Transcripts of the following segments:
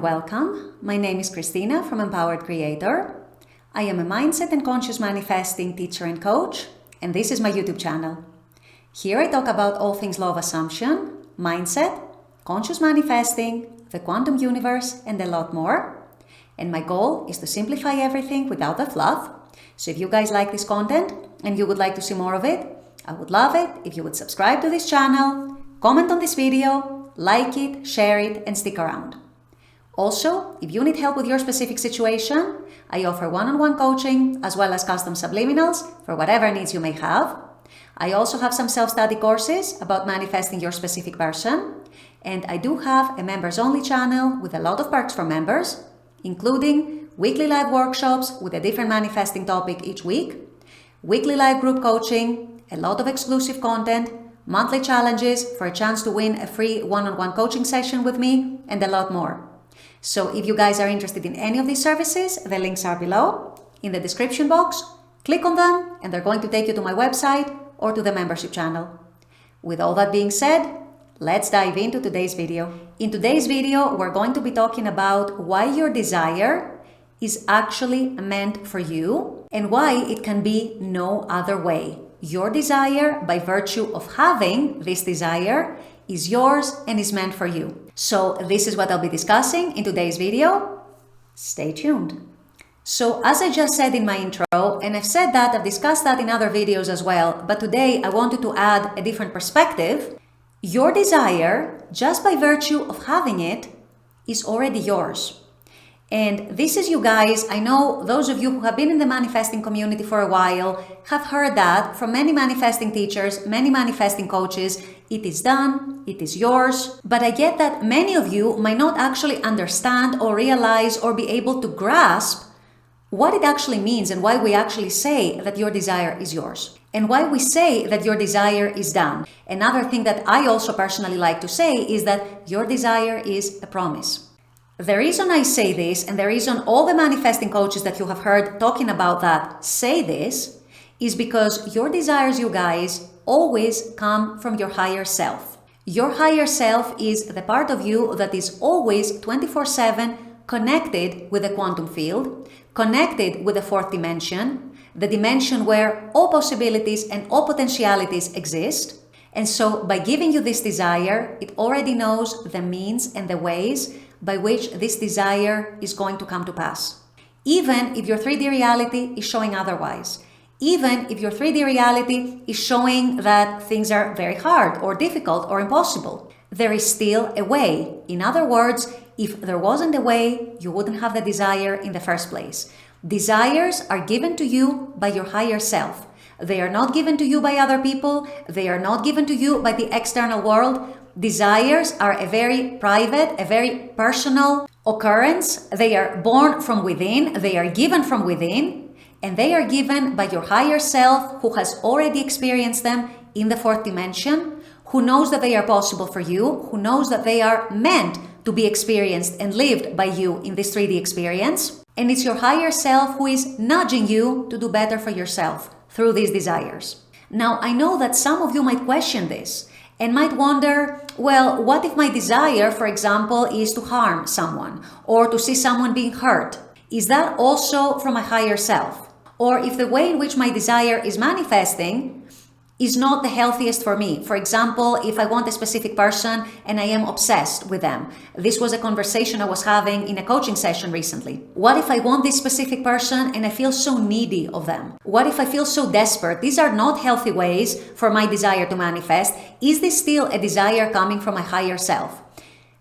and welcome. My name is Christina from Empowered Creator. I am a mindset and conscious manifesting teacher and coach, and this is my YouTube channel. Here I talk about all things law of assumption, mindset, conscious manifesting, the quantum universe, and a lot more. And my goal is to simplify everything without the fluff. So if you guys like this content and you would like to see more of it, I would love it if you would subscribe to this channel, comment on this video, like it, share it, and stick around. Also, if you need help with your specific situation, I offer one-on-one coaching as well as custom subliminals for whatever needs you may have. I also have some self-study courses about manifesting your specific person, and I do have a members-only channel with a lot of perks for members, including weekly live workshops with a different manifesting topic each week, weekly live group coaching, a lot of exclusive content, monthly challenges for a chance to win a free one-on-one coaching session with me, and a lot more. So if you guys are interested in any of these services, the links are below in the description box. Click on them and they're going to take you to my website or to the membership channel. With all that being said, let's dive into today's video. In today's video, we're going to be talking about why your desire is actually meant for you and why it can be no other way. Your desire, by virtue of having this desire, is yours and is meant for you. So this is what I'll be discussing in today's video. Stay tuned. So as I just said in my intro, and I've said that, I've discussed that in other videos as well, but today I wanted to add a different perspective. Your desire, just by virtue of having it, is already yours. And this is, you guys, I know those of you who have been in the manifesting community for a while have heard that from many manifesting teachers, many manifesting coaches. It is done, it is yours. But I get that many of you might not actually understand or realize or be able to grasp what it actually means and why we actually say that your desire is yours and why we say that your desire is done. Another thing that I also personally like to say is that your desire is a promise. The reason I say this, and the reason all the manifesting coaches that you have heard talking about that say this, is because your desires, you guys, always come from your higher self. Your higher self is the part of you that is always 24/7 connected with the quantum field, connected with the fourth dimension, the dimension where all possibilities and all potentialities exist. And so by giving you this desire, it already knows the means and the ways by which this desire is going to come to pass. Even if your 3D reality is showing otherwise, even if your 3D reality is showing that things are very hard or difficult or impossible, there is still a way. In other words, if there wasn't a way, you wouldn't have the desire in the first place. Desires are given to you by your higher self. They are not given to you by other people. They are not given to you by the external world. Desires are a very private, a very personal occurrence. They are born from within. They are given from within. And they are given by your higher self who has already experienced them in the fourth dimension, who knows that they are possible for you, who knows that they are meant to be experienced and lived by you in this 3D experience. And it's your higher self who is nudging you to do better for yourself through these desires. Now, I know that some of you might question this and might wonder, well, what if my desire, for example, is to harm someone or to see someone being hurt? Is that also from my higher self? Or if the way in which my desire is manifesting is not the healthiest for me. For example, if I want a specific person and I am obsessed with them. This was a conversation I was having in a coaching session recently. What if I want this specific person and I feel so needy of them? What if I feel so desperate? These are not healthy ways for my desire to manifest. Is this still a desire coming from my higher self?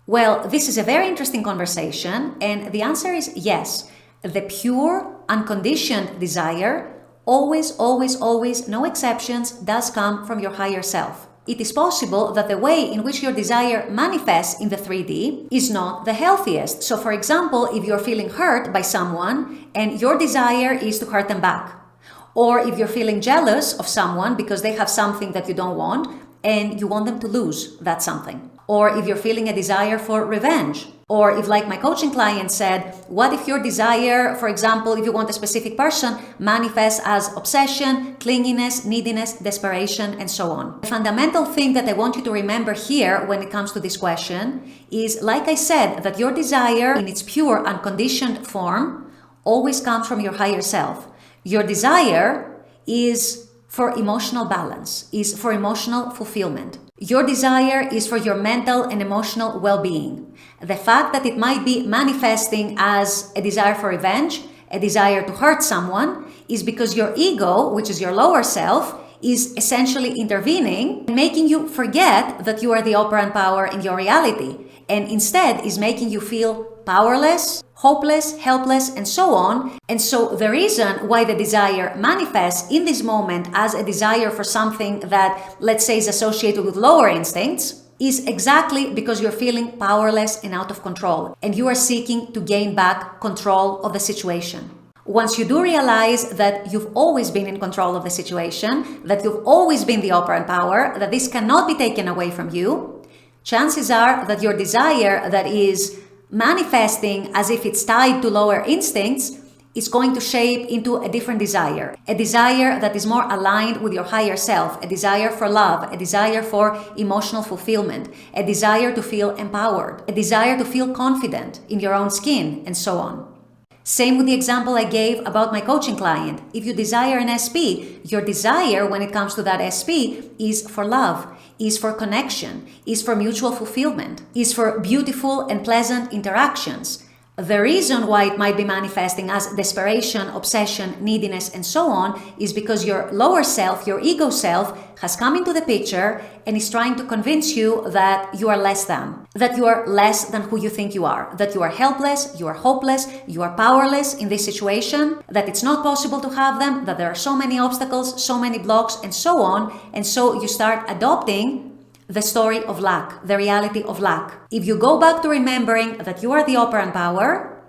Well, this is a very interesting conversation, and the answer is yes. The pure, unconditioned desire always, no exceptions, does come from your higher self. It is possible that the way in which your desire manifests in the 3D is not the healthiest. So for example, if you're feeling hurt by someone and your desire is to hurt them back, or if you're feeling jealous of someone because they have something that you don't want and you want them to lose that something, or if you're feeling a desire for revenge, Or if, like my coaching client said, what if your desire, for example, if you want a specific person, manifests as obsession, clinginess, neediness, desperation, and so on? The fundamental thing that I want you to remember here when it comes to this question is, like I said, that your desire in its pure, unconditioned form always comes from your higher self. Your desire is for emotional balance, is for emotional fulfillment. Your desire is for your mental and emotional well-being. The fact that it might be manifesting as a desire for revenge, a desire to hurt someone, is because your ego, which is your lower self, is essentially intervening and making you forget that you are the operant power in your reality, and instead is making you feel powerless, hopeless, helpless, and so on. And so the reason why the desire manifests in this moment as a desire for something that, let's say, is associated with lower instincts is exactly because you're feeling powerless and out of control, and you are seeking to gain back control of the situation. Once you do realize that you've always been in control of the situation, that you've always been the operant power, that this cannot be taken away from you, chances are that your desire that is manifesting as if it's tied to lower instincts is going to shape into a different desire, a desire that is more aligned with your higher self, a desire for love, a desire for emotional fulfillment, a desire to feel empowered, a desire to feel confident in your own skin, and so on. Same with the example I gave about my coaching client. If you desire an SP, your desire when it comes to that SP is for love, is for connection, is for mutual fulfillment, is for beautiful and pleasant interactions. The reason why it might be manifesting as desperation, obsession, neediness, and so on is because your lower self, your ego self, has come into the picture and is trying to convince you that you are less than who you think you are, that you are helpless, you are hopeless, you are powerless in this situation, that it's not possible to have them, that there are so many obstacles, so many blocks, and so on. And so you start adopting the story of lack, the reality of lack. If you go back to remembering that you are the operant power,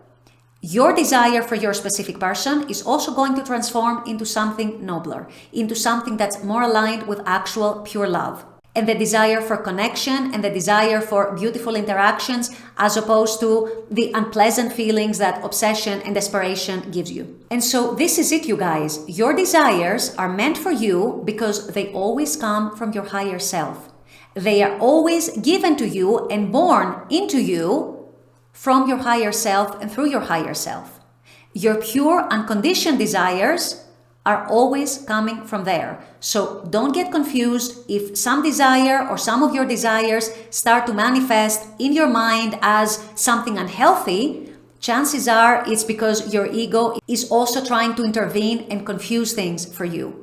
your desire for your specific person is also going to transform into something nobler, into something that's more aligned with actual pure love. And the desire for connection and the desire for beautiful interactions, as opposed to the unpleasant feelings that obsession and desperation gives you. And so this is it, you guys. Your desires are meant for you because they always come from your higher self. They are always given to you and born into you from your higher self and through your higher self. Your pure, unconditioned desires are always coming from there. So don't get confused if some desire or some of your desires start to manifest in your mind as something unhealthy. Chances are it's because your ego is also trying to intervene and confuse things for you.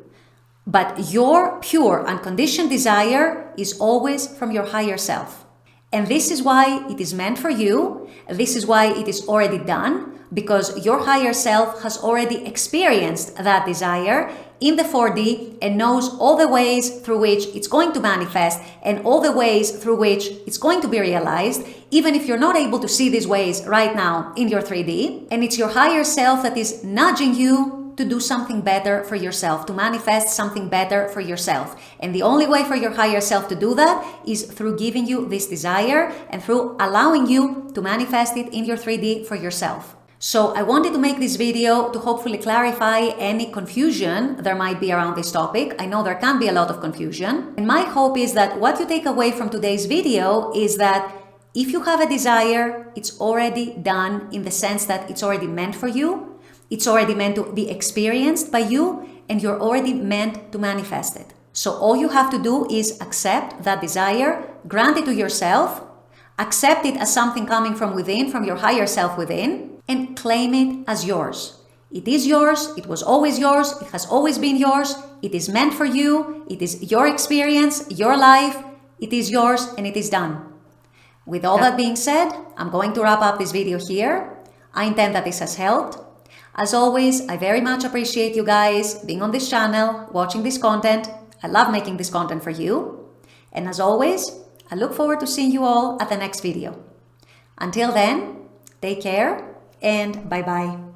But your pure, unconditioned desire is always from your higher self. And this is why it is meant for you. This is why it is already done, because your higher self has already experienced that desire in the 4D and knows all the ways through which it's going to manifest and all the ways through which it's going to be realized, even if you're not able to see these ways right now in your 3D. And it's your higher self that is nudging you to do something better for yourself, to manifest something better for yourself. And the only way for your higher self to do that is through giving you this desire and through allowing you to manifest it in your 3D for yourself. So I wanted to make this video to hopefully clarify any confusion there might be around this topic. I know there can be a lot of confusion. And my hope is that what you take away from today's video is that if you have a desire, it's already done in the sense that it's already meant for you. It's already meant to be experienced by you, and you're already meant to manifest it. So all you have to do is accept that desire, grant it to yourself, accept it as something coming from within, from your higher self within, and claim it as yours. It is yours, it was always yours, it has always been yours, it is meant for you, it is your experience, your life, it is yours, and it is done. With all that being said, I'm going to wrap up this video here. I intend that this has helped. As always, I very much appreciate you guys being on this channel, watching this content. I love making this content for you. And as always, I look forward to seeing you all at the next video. Until then, take care and bye-bye.